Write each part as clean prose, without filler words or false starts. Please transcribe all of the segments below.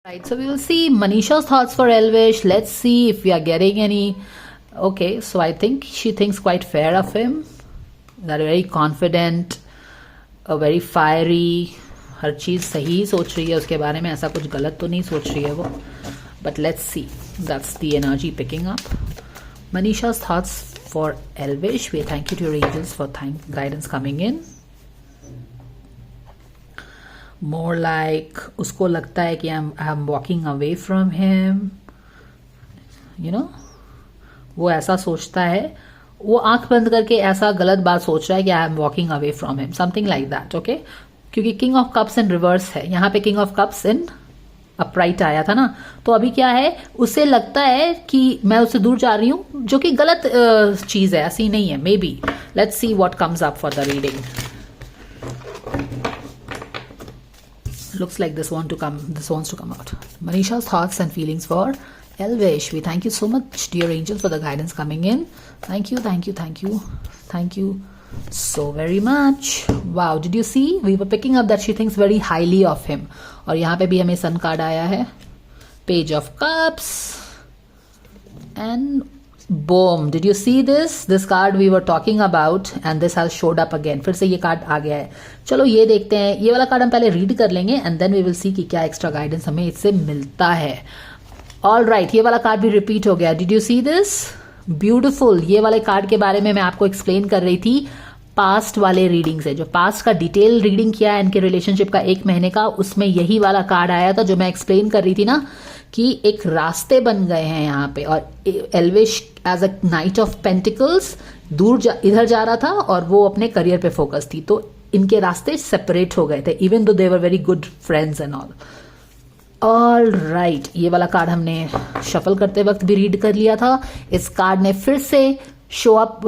Right, so we will see Manisha's thoughts for Elvish. Let's see if we are getting any. Okay, so I think she thinks quite fair of him. That very confident, a very fiery. हर चीज़ सही सोच रही है उसके बारे में, ऐसा कुछ गलत तो नहीं सोच रही है वो. But let's see. That's the energy picking up. Manisha's thoughts for Elvish. We thank you to your angels for guidance coming in. More like उसको लगता है कि I'm walking away from him, you know. वो ऐसा सोचता है, वो आंख बंद करके ऐसा गलत बात सोच रहा है कि I am walking away from him, something like that, okay. क्योंकि King of Cups in reverse है, यहाँ पे King of Cups in upright आया था ना, तो अभी क्या है, उसे लगता है कि मैं उससे दूर जा रही हूँ, जो कि गलत चीज़ है, ऐसी नहीं है. Maybe let's see what comes up for the reading. Looks like this wants to come out. Manisha's thoughts and feelings for Elvish. We thank you so much, dear angels, for the guidance coming in. Thank you so very much. Wow, did you see? We were picking up that she thinks very highly of him. और यहाँ पे भी हमें sun card आया है, Page of Cups, and boom. Did you see this? This card we were talking about and this has showed up again. फिर से ये कार्ड आ गया है. चलो ये देखते हैं, ये वाला कार्ड हम पहले रीड कर लेंगे and then we will see कि क्या एक्स्ट्रा गाइडेंस हमें इससे मिलता है. All right, ये वाला कार्ड भी रिपीट हो गया. Did you see this? Beautiful. ये वाले कार्ड के बारे में मैं आपको एक्सप्लेन कर रही थी पास्ट वाले रीडिंग से, जो पास्ट का डिटेल रीडिंग किया है इनके रिलेशनशिप का 1 महीने का, उसमें यही वाला कार्ड आया था जो मैं एक्सप्लेन कर रही थी ना, कि एक रास्ते बन गए हैं यहाँ पे. और Elvish as a knight of pentacles इधर जा रहा था और वो अपने करियर पे फोकस थी, तो इनके रास्ते सेपरेट हो गए थे, even though they were very good friends and all. All right, ये वाला कार्ड हमने शफल करते वक्त भी रीड कर लिया था. इस कार्ड ने फिर से शो अप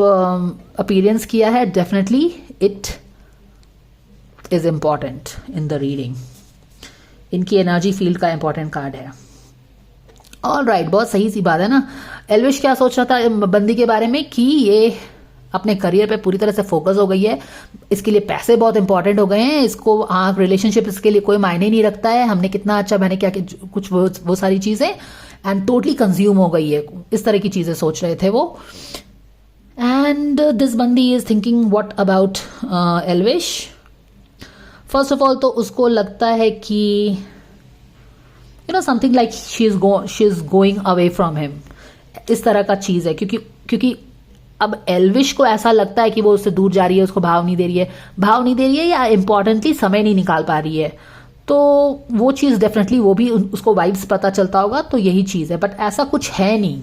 अपीयरेंस किया है. Definitely it is important in the reading. इनकी एनर्जी फील्ड का इंपॉर्टेंट कार्ड है. ऑल राइट, बहुत सही सी बात है ना. एल्विश क्या सोच रहा था बंदी के बारे में, कि ये अपने करियर पे पूरी तरह से फोकस हो गई है, इसके लिए पैसे बहुत इंपॉर्टेंट हो गए हैं, इसको रिलेशनशिप इसके लिए कोई मायने नहीं रखता है, हमने कितना अच्छा मैंने क्या कुछ वो सारी चीजें, एंड टोटली कंज्यूम हो गई है. इस तरह की चीजें सोच रहे थे वो. एंड दिस बंदी is thinking what about Elvish. First of all तो उसको लगता है कि you know something like she is going away from him, इस तरह का चीज है. क्योंकि अब एल्विश को ऐसा लगता है कि वो उससे दूर जा रही है, उसको भाव नहीं दे रही है या इंपॉर्टेंटली समय नहीं निकाल पा रही है. तो वो चीज डेफिनेटली वो भी उसको वाइब्स पता चलता होगा, तो यही चीज है. बट ऐसा कुछ है नहीं.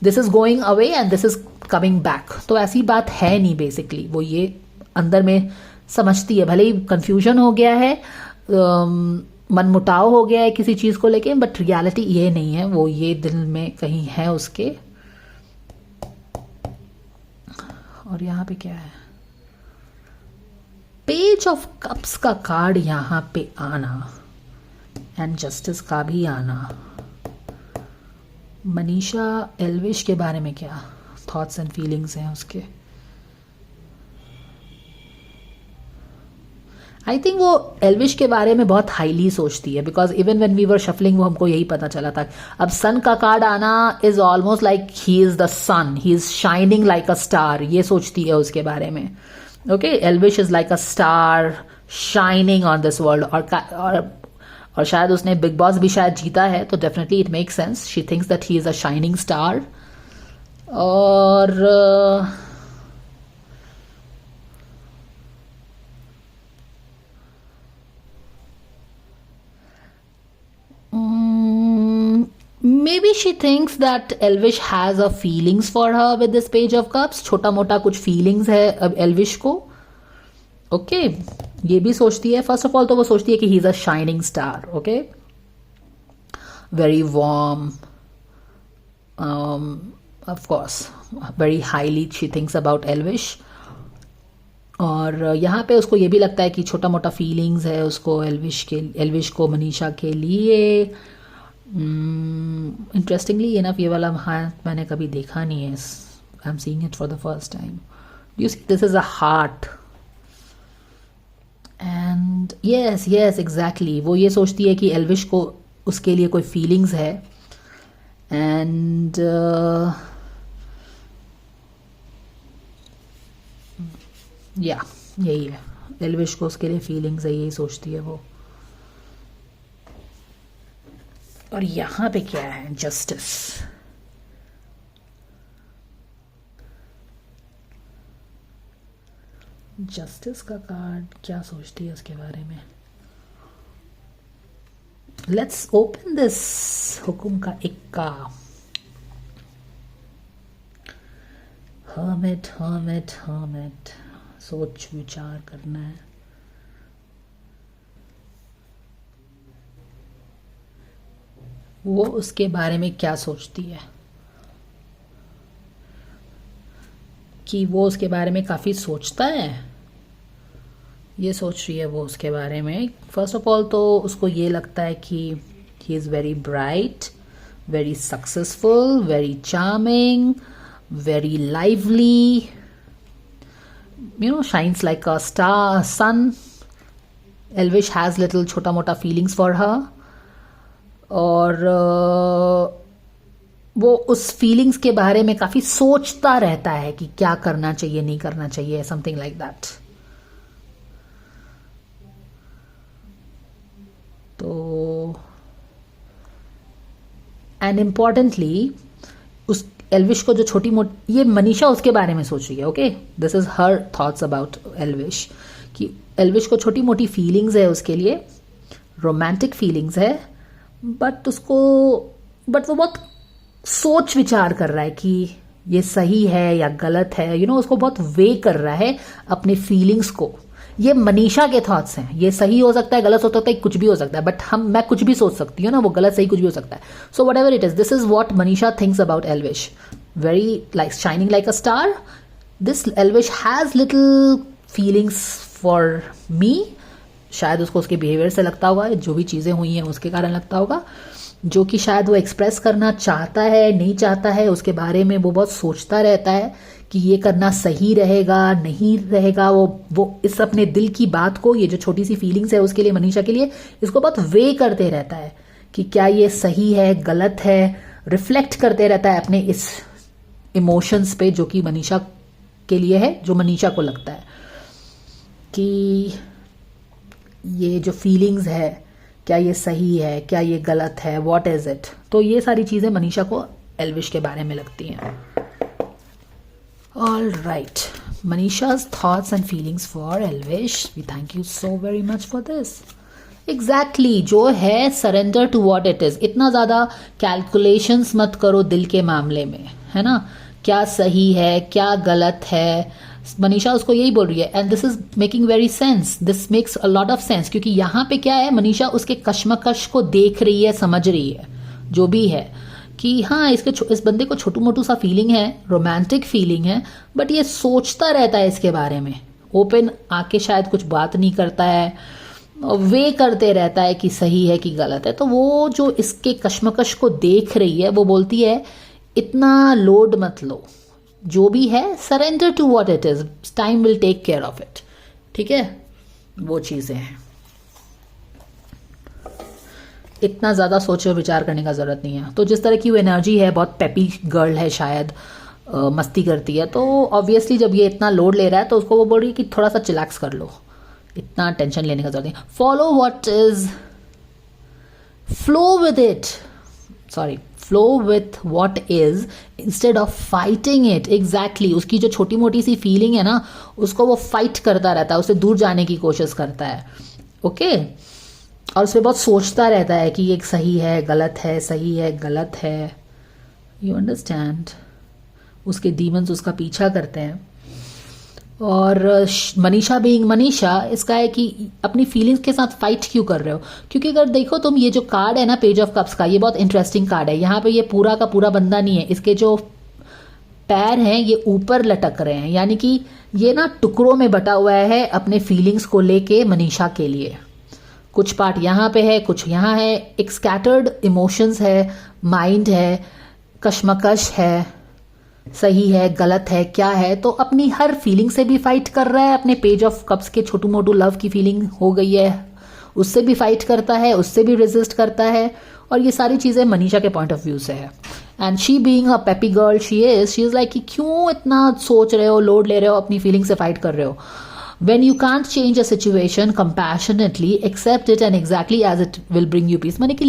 This is going away and this is coming back, तो ऐसी बात है नहीं. बेसिकली वो ये अंदर में समझती है, भले ही कंफ्यूजन हो गया है, मनमुटाव हो गया है किसी चीज को लेके, बट रियलिटी ये नहीं है. वो ये दिल में कहीं है उसके. और यहाँ पे क्या है, पेज ऑफ कप्स का कार्ड यहाँ पे आना एंड जस्टिस का भी आना. मनीषा एल्विश के बारे में क्या थॉट्स एंड फीलिंग्स हैं उसके. आई थिंक वो एल्विश के बारे में बहुत हाईली सोचती है, because even when we were shuffling वो हमको यही पता चला था. अब सन का कार्ड आना is almost like he is the sun, he is shining like a star, ये सोचती है उसके बारे में. Okay, Elvish is like a star shining on this world. और शायद उसने बिग बॉस भी शायद जीता है, तो definitely it make sense. She thinks that he is a shining star. और maybe she thinks that Elvish has a feelings for her with this Page of Cups. छोटा मोटा कुछ feelings है अब एल्विश को. ओके, ये भी सोचती है. फर्स्ट ऑफ ऑल तो वो सोचती है कि he is a shining star. Okay, very warm, of course very highly she thinks about Elvish. और यहाँ पे उसको ये भी लगता है कि छोटा मोटा फीलिंग्स है उसको एल्विश को मनीषा के लिए. इंटरेस्टिंगली इनफ ये वाला हाथ मैंने कभी देखा नहीं है. I am seeing it for the first time. You see this is a heart. And yes exactly, वो ये सोचती है कि एल्विश को उसके लिए कोई फीलिंग्स है एंड या यही है, एल्विश को उसके लिए फीलिंग्स है, यही सोचती है वो। और यहाँ पे क्या है, जस्टिस। जस्टिस का कार्ड क्या सोचती है उसके बारे में। लेट्स ओपन दिस हुकुम का इक्का। हर्मिट हर्मिट हर्मिट, सोच विचार करना है। वो उसके बारे में क्या सोचती है, कि वो उसके बारे में काफ़ी सोचता है, ये सोच रही है वो उसके बारे में। फर्स्ट ऑफ ऑल तो उसको ये लगता है कि he is very bright, very successful, very charming, very lively, you know, shines like a star sun. Elvish has little छोटा मोटा feelings for her और वो उस फीलिंग्स के बारे में काफी सोचता रहता है कि क्या करना चाहिए नहीं करना चाहिए, समथिंग लाइक दैट। तो एंड इम्पॉर्टेंटली उस एल्विश को जो छोटी मोटी, ये मनीषा उसके बारे में सोच रही है, okay, this is her thoughts about Elvish, कि एल्विश को छोटी मोटी फीलिंग्स है उसके लिए, रोमांटिक फीलिंग्स है, बट वो बहुत सोच विचार कर रहा है कि ये सही है या गलत है, यू नो, उसको बहुत वे कर रहा है अपने फीलिंग्स को। ये मनीषा के थॉट्स हैं, ये सही हो सकता है, गलत हो सकता है, कुछ भी हो सकता है, बट मैं कुछ भी सोच सकती हूँ ना, वो गलत सही कुछ भी हो सकता है। So what ever it is, this is what Manisha thinks about Elvish, very like shining like a star. This Elvish has little feelings for me, शायद उसको उसके बिहेवियर से लगता होगा, जो भी चीजें हुई हैं उसके कारण लगता होगा, जो कि शायद वो एक्सप्रेस करना चाहता है नहीं चाहता है, उसके बारे में वो बहुत सोचता रहता है कि ये करना सही रहेगा नहीं रहेगा। वो इस अपने दिल की बात को, ये जो छोटी सी फीलिंग्स है उसके लिए, मनीषा के लिए, इसको बहुत वे करते रहता है कि क्या ये सही है गलत है, रिफ्लेक्ट करते रहता है अपने इस इमोशंस पे, जो कि मनीषा के लिए है, जो मनीषा को लगता है कि ये जो फीलिंग्स है क्या ये सही है, क्या ये गलत है, व्हाट इज इट। तो ये सारी चीजें मनीषा को एल्विश के बारे में लगती हैं। ऑल राइट, मनीषा's thoughts and feelings for Elvish, we thank you so very much for this. Exactly जो है, surrender to what it is. इतना ज्यादा कैलकुलेशंस मत करो दिल के मामले में, है ना, क्या सही है क्या गलत है। मनीषा उसको यही बोल रही है, and this is making very sense, this makes a lot of sense, क्योंकि यहाँ पे क्या है, मनीषा उसके कश्मकश को देख रही है, समझ रही है, जो भी है, कि हाँ इस बंदे को छोटू मोटू सा फीलिंग है, रोमांटिक फीलिंग है, बट ये सोचता रहता है इसके बारे में, ओपन आके शायद कुछ बात नहीं करता है, वे करते रहता है कि सही है कि गलत है। तो वो जो इसके कश्मकश को देख रही है, वो बोलती है इतना लोड मत लो, जो भी है surrender to what it is, time will take care of it. ठीक है, वो चीजें हैं, इतना ज्यादा सोचे विचार करने का जरूरत नहीं है। तो जिस तरह की वो एनर्जी है, बहुत पेपी गर्ल है शायद, मस्ती करती है, तो ऑब्वियसली जब ये इतना लोड ले रहा है तो उसको वो बोल रही है कि थोड़ा सा चिलैक्स कर लो, इतना टेंशन लेने का जरूरत नहीं, follow what is, flow with it, sorry flow with what is instead of fighting it. Exactly, उसकी जो छोटी मोटी सी फीलिंग है ना, उसको वो फाइट करता रहता है, उससे दूर जाने की कोशिश करता है, ओके और उसमें बहुत सोचता रहता है कि ये सही है गलत है, सही है गलत है, यू अंडरस्टैंड। उसके डीमंस उसका पीछा करते हैं। और मनीषा बीइंग मनीषा, इसका है कि अपनी फीलिंग्स के साथ फाइट क्यों कर रहे हो, क्योंकि अगर देखो तुम, ये जो कार्ड है ना पेज ऑफ कप्स का, ये बहुत इंटरेस्टिंग कार्ड है। यहाँ पे ये पूरा का पूरा बंदा नहीं है, इसके जो पैर हैं ये ऊपर लटक रहे हैं, यानी कि ये ना टुकड़ों में बटा हुआ है अपने फीलिंग्स को लेके मनीषा के लिए। कुछ पार्ट यहाँ पे है, कुछ यहाँ है, एक स्कैटर्ड इमोशंस है, माइंड है, कश्मकश है, सही है गलत है क्या है, तो अपनी हर फीलिंग से भी फाइट कर रहा है। अपने पेज ऑफ कप्स के छोटू मोटू लव की फीलिंग हो गई है, उससे भी फाइट करता है, उससे भी रेजिस्ट करता है, और ये सारी चीज़ें मनीषा के पॉइंट ऑफ व्यू से है। And she being a peppy girl she is like कि क्यों इतना सोच रहे हो, लोड ले रहे हो, अपनी फीलिंग से फाइट कर रहे हो। When you can't change a situation compassionately, accept it and exactly as it will bring you peace. मैंने कि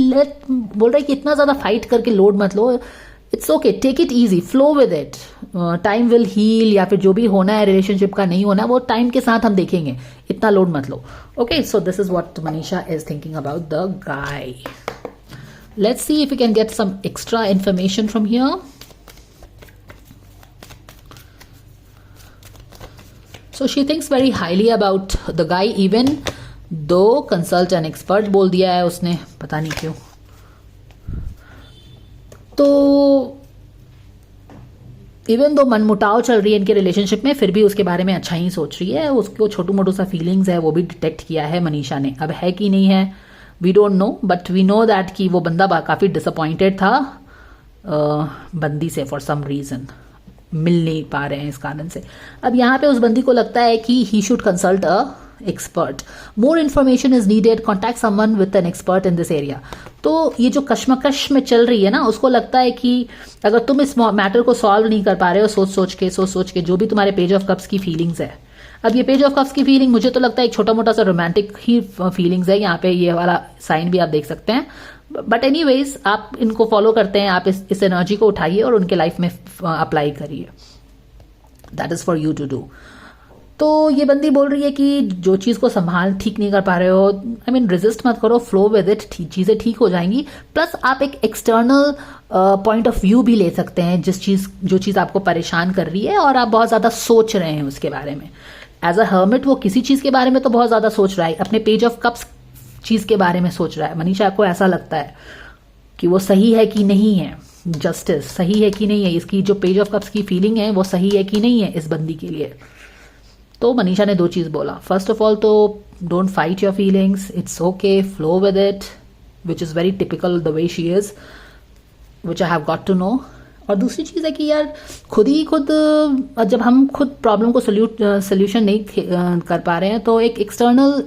बोल रहा है कि इतना ज़्यादा फाइट करके लोड मत लो, it's okay, take it easy, flow with it, time will heal, या फिर जो भी होना है रिलेशनशिप का नहीं होना वो टाइम के साथ हम देखेंगे, इतना लोड मत लो। Okay, so this is what Manisha is thinking about the guy. Let's see if you can get some extra information from here. So she thinks very highly about the guy even though consult an expert बोल दिया है उसने, पता नहीं क्यों। तो even though मनमुटाव चल रही है इनके रिलेशनशिप में, फिर भी उसके बारे में अच्छा ही सोच रही है। उसको छोटू मोटू सा फीलिंग्स है वो भी डिटेक्ट किया है मनीषा ने। अब है कि नहीं है we don't know, but we know that कि वो बंदा काफ़ी डिसअपॉइंटेड था बंदी से फॉर सम रीज़न, मिल नहीं पा रहे हैं इस कारण से। अब यहाँ पे उस बंदी को लगता है कि he should consult a expert, more information is needed, contact someone with an expert in this area. तो ये जो कश्मकश में चल रही है ना, उसको लगता है कि अगर तुम इस मैटर को सॉल्व नहीं कर पा रहे हो सोच सोच के जो भी तुम्हारे पेज ऑफ कप्स की फीलिंग्स है, अब ये पेज ऑफ कप्स की फीलिंग मुझे तो लगता है एक छोटा मोटा सा रोमांटिक ही फीलिंग्स है। यहाँ पे ये वाला साइन भी आप देख सकते हैं, बट एनीवेज आप इनको फॉलो करते हैं, आप इस एनर्जी को उठाइए और उनके लाइफ में अप्लाई करिए, that is for you to do. तो ये बंदी बोल रही है कि जो चीज़ को संभाल ठीक नहीं कर पा रहे हो, आई मीन रेजिस्ट मत करो, फ्लो विद इट, चीज़ें ठीक हो जाएंगी। प्लस आप एक एक्सटर्नल पॉइंट ऑफ व्यू भी ले सकते हैं, जो चीज़ आपको परेशान कर रही है और आप बहुत ज़्यादा सोच रहे हैं उसके बारे में। एज अ हर्मिट वो किसी चीज़ के बारे में तो बहुत ज़्यादा सोच रहा है, अपने पेज ऑफ कप्स चीज़ के बारे में सोच रहा है। मनीषा को ऐसा लगता है कि वो सही है कि नहीं है, जस्टिस सही है कि नहीं है, इसकी जो पेज ऑफ कप्स की फीलिंग है वो सही है कि नहीं है इस बंदी के लिए। तो मनीषा ने दो चीज़ बोला, फर्स्ट ऑफ ऑल तो don't fight your feelings, it's okay, flow with it, which is very typical the way she is, which I have got to know. और दूसरी चीज़ है कि यार खुद जब हम खुद प्रॉब्लम को सोल्यूशन नहीं कर पा रहे हैं तो एक external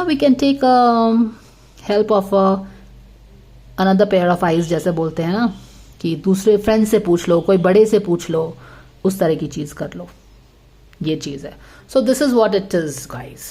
we can take help of another pair of eyes, जैसे बोलते हैं ना, कि दूसरे फ्रेंड से पूछ लो, कोई बड़े से पूछ लो, उस तरह की चीज़ कर लो, ये चीज़ है। So this is what it is guys.